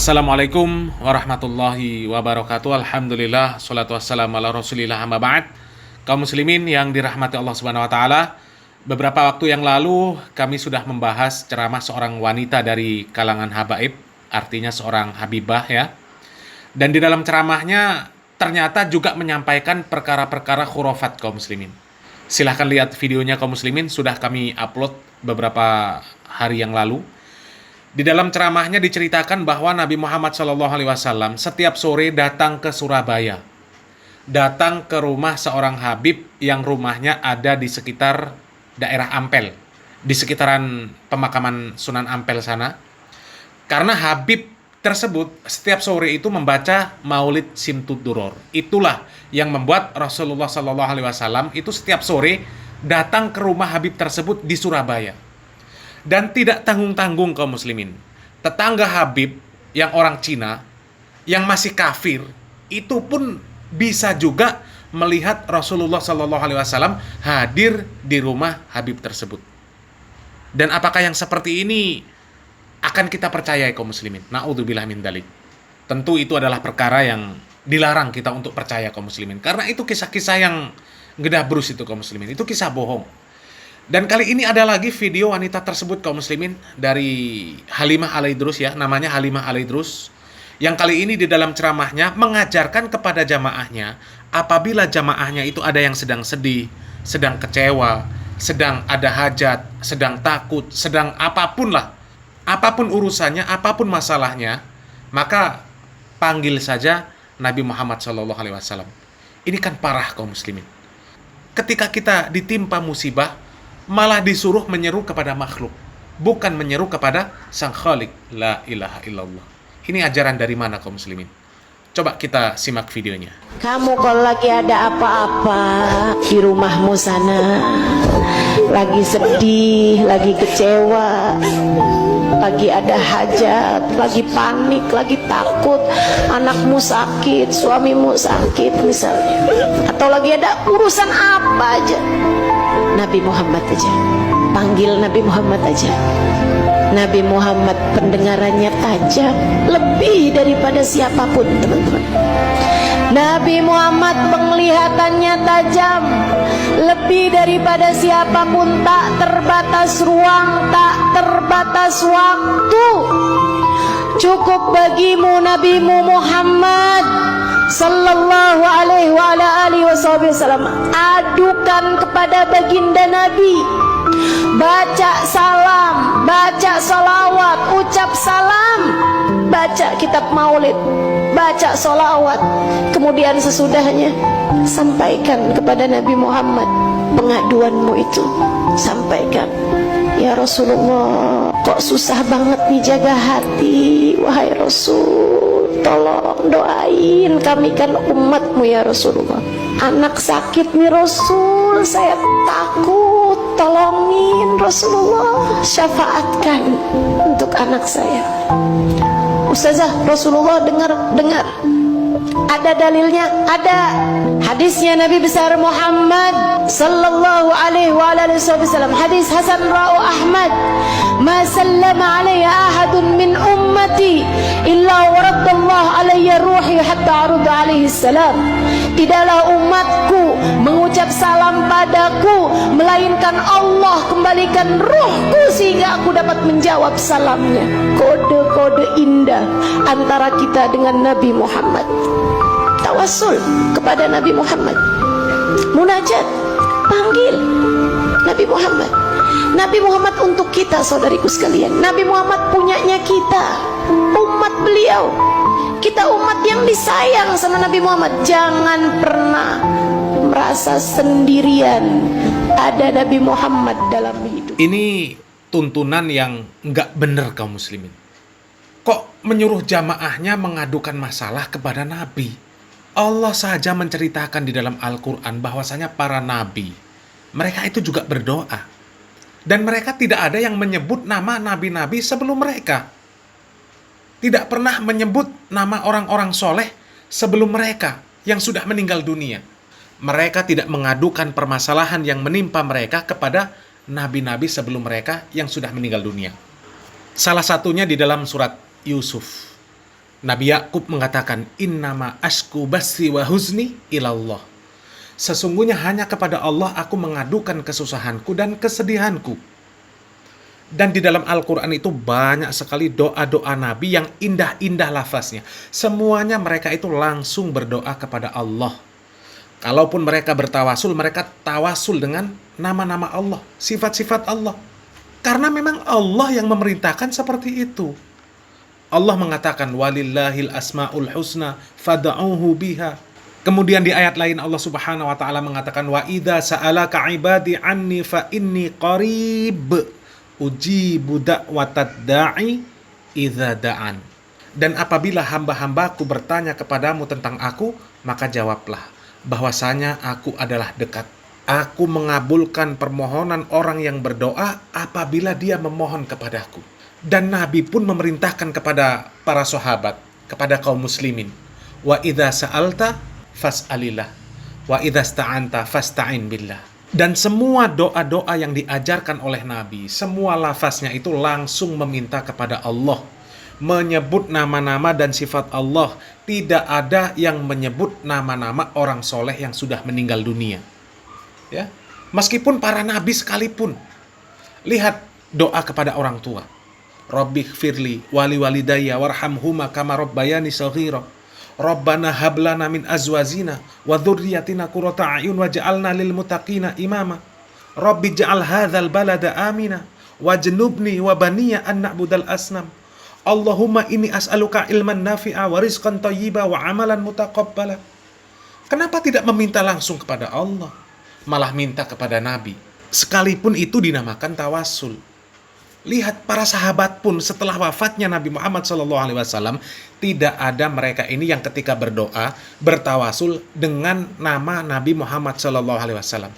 Assalamualaikum warahmatullahi wabarakatuh. Alhamdulillah, salatu wassalamu ala rasulillah, amma ba'd. Kaum muslimin yang dirahmati Allah subhanahu wa ta'ala, beberapa waktu yang lalu kami sudah membahas ceramah seorang wanita dari kalangan habaib, artinya seorang habibah ya. Dan di dalam ceramahnya ternyata juga menyampaikan perkara-perkara khurafat kaum muslimin. Silahkan lihat videonya kaum muslimin, sudah kami upload beberapa hari yang lalu. Di dalam ceramahnya diceritakan bahwa Nabi Muhammad SAW setiap sore datang ke Surabaya. Datang ke rumah seorang Habib yang rumahnya ada di sekitar daerah Ampel. Di sekitaran pemakaman Sunan Ampel sana. Karena Habib tersebut setiap sore itu membaca Maulid Simtud Duror. Itulah yang membuat Rasulullah SAW itu setiap sore datang ke rumah Habib tersebut di Surabaya. Dan tidak tanggung-tanggung kaum muslimin. Tetangga Habib yang orang Cina, yang masih kafir, itu pun bisa juga melihat Rasulullah SAW hadir di rumah Habib tersebut. Dan apakah yang seperti ini akan kita percayai kaum muslimin? Na'udzubillah min dzalik. Tentu itu adalah perkara yang dilarang kita untuk percaya kaum muslimin. Karena itu kisah-kisah yang gedabrus itu kaum muslimin. Itu kisah bohong. Dan kali ini ada lagi video wanita tersebut kaum muslimin dari Halimah Al-Idrus ya, namanya Halimah Al-Idrus, yang kali ini di dalam ceramahnya mengajarkan kepada jamaahnya apabila jamaahnya itu ada yang sedang sedih, sedang kecewa, sedang ada hajat, sedang takut, sedang apapun lah, apapun urusannya, apapun masalahnya, maka panggil saja Nabi Muhammad SAW. Ini kan parah kaum muslimin. Ketika kita ditimpa musibah, malah disuruh menyeru kepada makhluk, bukan menyeru kepada Sang Khalik. La ilaha illallah. Ini ajaran dari mana kaum muslimin? Coba kita simak videonya. Kamu kalau lagi ada apa-apa di rumahmu sana, lagi sedih, lagi kecewa, lagi ada hajat, lagi panik, lagi takut, anakmu sakit, suamimu sakit misalnya, atau lagi ada urusan apa aja, Nabi Muhammad aja, panggil Nabi Muhammad aja. Nabi Muhammad pendengarannya tajam lebih daripada siapapun, teman-teman. Nabi Muhammad penglihatannya tajam lebih daripada siapapun, tak terbatas ruang, tak terbatas waktu. Cukup bagimu nabimu Muhammad sallallahu alaihi wa ala alihi wasallam, adukan kepada baginda Nabi, baca salam, baca salawat, ucap salam, baca kitab maulid, baca salawat, kemudian sesudahnya sampaikan kepada Nabi Muhammad pengaduanmu itu. Sampaikan, ya Rasulullah, kok susah banget nih jaga hati, wahai Rasul, tolong doain kami, kan umatmu ya Rasulullah. Anak sakit nih Rasul, saya takut, tolongin Rasulullah, syafaatkan untuk anak saya. Ustazah, Rasulullah dengar, ada dalilnya, ada hadisnya Nabi besar Muhammad sallallahu alaihi wa alihi wasallam, hadis Hasan Ra'u Ahmad, ma sallama alayya ahadun min ummati illa waraddallahu alayya ruhi hatta arud alaihi salam. Tidaklah umatku mengucap salam padaku melainkan Allah kembalikan ruhku sehingga aku dapat menjawab salamnya. Kode-kode indah antara kita dengan Nabi Muhammad. Tawassul kepada Nabi Muhammad, munajat, panggil Nabi Muhammad. Nabi Muhammad untuk kita, saudariku sekalian. Nabi Muhammad punyanya kita, umat beliau. Kita umat yang disayang sama Nabi Muhammad. Jangan pernah merasa sendirian, ada Nabi Muhammad dalam hidup. Ini tuntunan yang nggak benar kaum muslimin. Kok menyuruh jamaahnya mengadukan masalah kepada Nabi? Allah saja menceritakan di dalam Al-Quran bahwasanya para nabi, mereka itu juga berdoa. Dan mereka tidak ada yang menyebut nama nabi-nabi sebelum mereka. Tidak pernah menyebut nama orang-orang soleh sebelum mereka yang sudah meninggal dunia. Mereka tidak mengadukan permasalahan yang menimpa mereka kepada nabi-nabi sebelum mereka yang sudah meninggal dunia. Salah satunya di dalam surat Yusuf. Nabi Yakub mengatakan, innama ashku basri wa huzni ilallah. Sesungguhnya hanya kepada Allah aku mengadukan kesusahanku dan kesedihanku. Dan di dalam Al-Quran itu banyak sekali doa-doa Nabi yang indah-indah lafaznya. Semuanya mereka itu langsung berdoa kepada Allah. Kalaupun mereka bertawasul, mereka tawasul dengan nama-nama Allah, sifat-sifat Allah. Karena memang Allah yang memerintahkan seperti itu. Allah mengatakan, walillahil asma'ul husna fada'uhu biha. Kemudian di ayat lain Allah Subhanahu wa taala mengatakan, wa idza sa'alaka 'ibadi 'anni fa inni qarib ujibu da'watad da'i idza da'an. Dan apabila hamba-hambaku bertanya kepadamu tentang aku, maka jawablah bahwasanya aku adalah dekat. Aku mengabulkan permohonan orang yang berdoa apabila dia memohon kepadaku. Dan Nabi pun memerintahkan kepada para sahabat, kepada kaum muslimin, wa idza sa'alta fas'alillah wa idza sta'anta fasta'in billah. Dan semua doa-doa yang diajarkan oleh Nabi, semua lafaznya itu langsung meminta kepada Allah, menyebut nama-nama dan sifat Allah. Tidak ada yang menyebut nama-nama orang soleh yang sudah meninggal dunia. Ya, meskipun para nabi sekalipun. Lihat doa kepada orang tua. Rabbighfirli wali walidayya warhamhuma kama rabbayani shaghira. Rabbana hablana min azwajina wa dzurriyyatina qurrata a'yun waj'alna lil muttaqina imama. Rabbi ij'al hadzal balada amina wajnubni wa baniya an na'budal asnam. Allahumma inni as'aluka ilman nafi'a wa rizqan thayyiba wa amalan mutaqabbala. Kenapa tidak meminta langsung kepada Allah, malah minta kepada Nabi? Sekalipun itu dinamakan tawasul. Lihat para sahabat pun setelah wafatnya Nabi Muhammad SAW, tidak ada mereka ini yang ketika berdoa bertawasul dengan nama Nabi Muhammad SAW.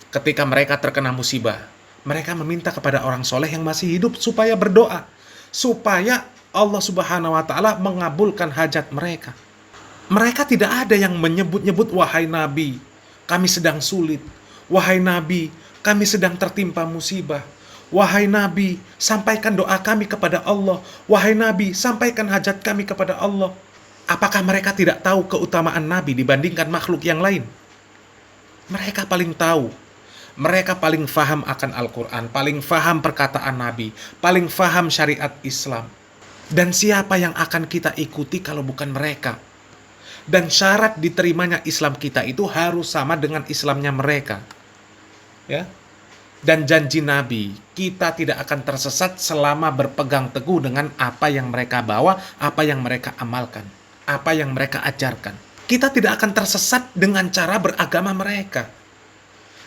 Ketika mereka terkena musibah, mereka meminta kepada orang soleh yang masih hidup supaya berdoa, supaya Allah Subhanahu wa taala mengabulkan hajat mereka. Mereka tidak ada yang menyebut-nyebut, wahai Nabi, kami sedang sulit. Wahai Nabi, kami sedang tertimpa musibah. Wahai Nabi, sampaikan doa kami kepada Allah. Wahai Nabi, sampaikan hajat kami kepada Allah. Apakah mereka tidak tahu keutamaan Nabi dibandingkan makhluk yang lain? Mereka paling tahu. Mereka paling faham akan Al-Quran, paling faham perkataan Nabi, paling faham syariat Islam. Dan siapa yang akan kita ikuti kalau bukan mereka? Dan syarat diterimanya Islam kita itu harus sama dengan Islamnya mereka. Ya. Dan janji Nabi, kita tidak akan tersesat selama berpegang teguh dengan apa yang mereka bawa, apa yang mereka amalkan, apa yang mereka ajarkan. Kita tidak akan tersesat dengan cara beragama mereka.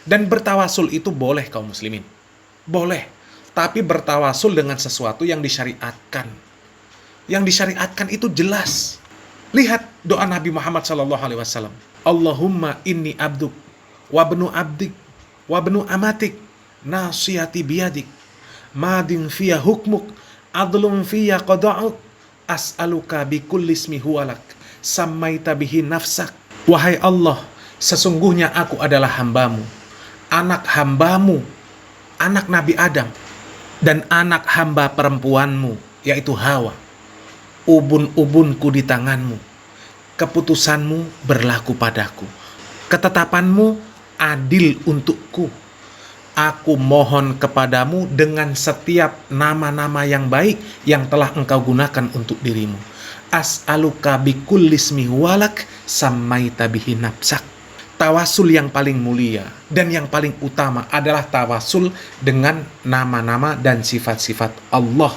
Dan bertawasul itu boleh kaum muslimin. Boleh. Tapi bertawasul dengan sesuatu yang disyariatkan. Yang disyariatkan itu jelas. Lihat doa Nabi Muhammad SAW. Allahumma inni abduk, wabnu abdik, wabnu amatik, nasiyati biyadik, madin fiya hukmuk, adlum fiya qada'uk, as'aluka bikulli ismi huwalak, sammaita bihi nafsak. Wahai Allah, sesungguhnya aku adalah hambamu, anak hambamu, anak Nabi Adam, dan anak hamba perempuanmu, yaitu Hawa. Ubun-ubunku di tanganmu, keputusanmu berlaku padaku, ketetapanmu adil untukku. Aku mohon kepadamu dengan setiap nama-nama yang baik yang telah engkau gunakan untuk dirimu. As'aluka bikulli ismi huwalak sammaita bihi nafsak. Tawasul yang paling mulia dan yang paling utama adalah tawasul dengan nama-nama dan sifat-sifat Allah.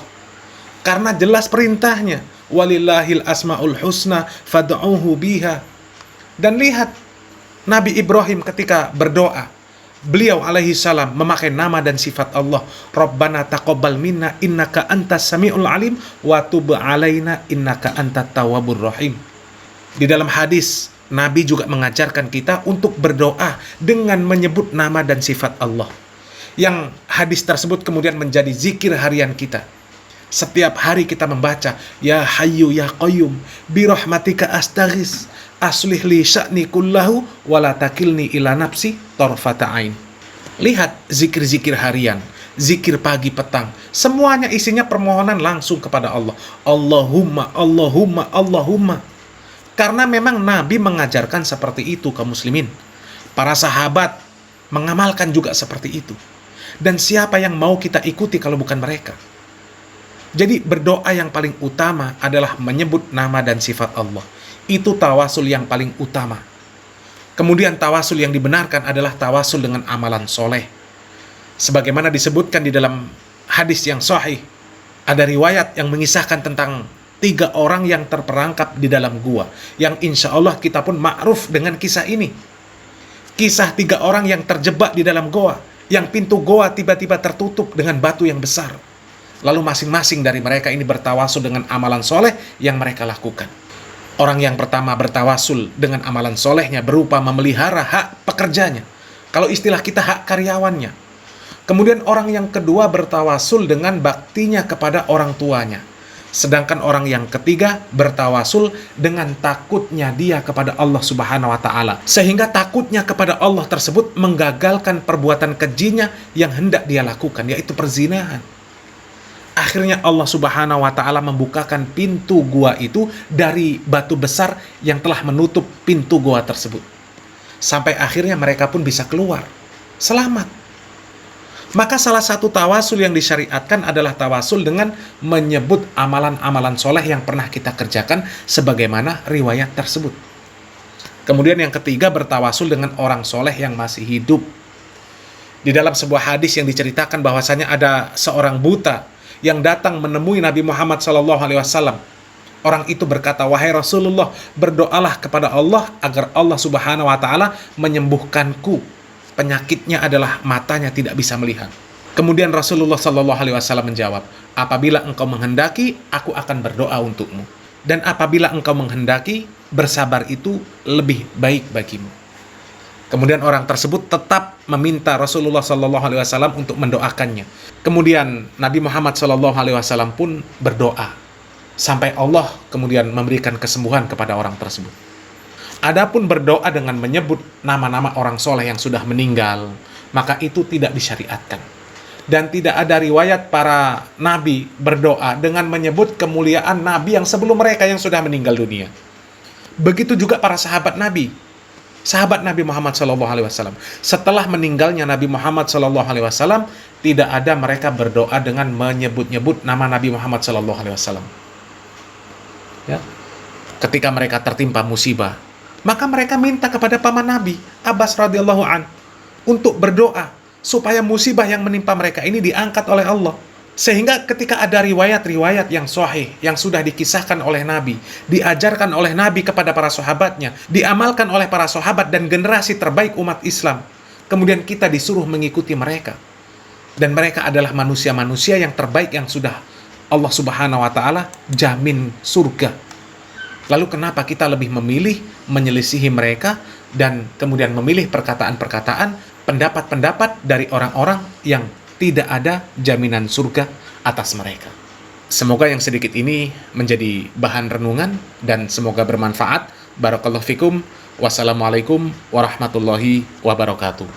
Karena jelas perintahnya, walillahil asma'ul husna fad'uhu biha. Dan lihat Nabi Ibrahim ketika berdoa, beliau alaihi salam memakai nama dan sifat Allah. Rabbana taqabbal minna innaka antas samiul alim wa tub alaina innaka antat tawwabur rahim. Di dalam hadis Nabi juga mengajarkan kita untuk berdoa dengan menyebut nama dan sifat Allah. Yang hadis tersebut kemudian menjadi zikir harian kita. Setiap hari kita membaca, Ya Hayyu Ya Qayyum, birahmatika astaghis, aslih li sya'ni kullahu, wala takilni ila nafsi tarfata ain. Lihat zikir-zikir harian. zikir pagi petang. Semuanya isinya permohonan langsung kepada Allah. Allahumma, Allahumma, Allahumma. Karena memang Nabi mengajarkan seperti itu kaum muslimin. Para sahabat mengamalkan juga seperti itu. Dan siapa yang mau kita ikuti kalau bukan mereka? Jadi berdoa yang paling utama adalah menyebut nama dan sifat Allah. Itu tawasul yang paling utama. Kemudian tawasul yang dibenarkan adalah tawasul dengan amalan soleh. Sebagaimana disebutkan di dalam hadis yang sahih, ada riwayat yang mengisahkan tentang 3 orang yang terperangkap di dalam gua, yang insya Allah kita pun ma'ruf dengan kisah ini. Kisah 3 orang yang terjebak di dalam goa, yang pintu goa tiba-tiba tertutup dengan batu yang besar. Lalu masing-masing dari mereka ini bertawasul dengan amalan soleh yang mereka lakukan. Orang yang pertama bertawasul dengan amalan solehnya berupa memelihara hak pekerjanya. Kalau istilah kita hak karyawannya. Kemudian orang yang kedua bertawasul dengan baktinya kepada orang tuanya. Sedangkan orang yang ketiga bertawasul dengan takutnya dia kepada Allah Subhanahu wa Ta'ala. Sehingga takutnya kepada Allah tersebut menggagalkan perbuatan kejinya yang hendak dia lakukan, yaitu perzinahan. Akhirnya Allah Subhanahu wa Ta'ala membukakan pintu gua itu dari batu besar yang telah menutup pintu gua tersebut. Sampai akhirnya mereka pun bisa keluar selamat. Maka salah satu tawasul yang disyariatkan adalah tawasul dengan menyebut amalan-amalan soleh yang pernah kita kerjakan sebagaimana riwayat tersebut. Kemudian yang ketiga bertawasul dengan orang soleh yang masih hidup. Di dalam sebuah hadis yang diceritakan bahwasanya ada seorang buta yang datang menemui Nabi Muhammad SAW. Orang itu berkata, "Wahai Rasulullah, berdoalah kepada Allah agar Allah Subhanahu wa Ta'ala menyembuhkanku. Penyakitnya adalah matanya tidak bisa melihat." Kemudian Rasulullah SAW menjawab, "Apabila engkau menghendaki, aku akan berdoa untukmu. Dan apabila engkau menghendaki, bersabar itu lebih baik bagimu." Kemudian orang tersebut tetap meminta Rasulullah SAW untuk mendoakannya. Kemudian Nabi Muhammad SAW pun berdoa sampai Allah kemudian memberikan kesembuhan kepada orang tersebut. Adapun berdoa dengan menyebut nama-nama orang soleh yang sudah meninggal, maka itu tidak disyariatkan. Dan tidak ada riwayat para nabi berdoa dengan menyebut kemuliaan nabi yang sebelum mereka yang sudah meninggal dunia. Begitu juga para sahabat Nabi. Sahabat Nabi Muhammad SAW, setelah meninggalnya Nabi Muhammad SAW, tidak ada mereka berdoa dengan menyebut-nyebut nama Nabi Muhammad SAW. Ya. Ketika mereka tertimpa musibah, maka mereka minta kepada paman Nabi, Abbas radhiyallahu an, untuk berdoa supaya musibah yang menimpa mereka ini diangkat oleh Allah. Sehingga ketika ada riwayat-riwayat yang sahih, yang sudah dikisahkan oleh Nabi, diajarkan oleh Nabi kepada para sahabatnya, diamalkan oleh para sahabat dan generasi terbaik umat Islam, kemudian kita disuruh mengikuti mereka. Dan mereka adalah manusia-manusia yang terbaik yang sudah Allah Subhanahu wa Ta'ala jamin surga. Lalu kenapa kita lebih memilih menyelisihi mereka dan kemudian memilih perkataan-perkataan, pendapat-pendapat dari orang-orang yang tidak ada jaminan surga atas mereka. Semoga yang sedikit ini menjadi bahan renungan dan semoga bermanfaat. Barakallahu fikum. Wassalamualaikum warahmatullahi wabarakatuh.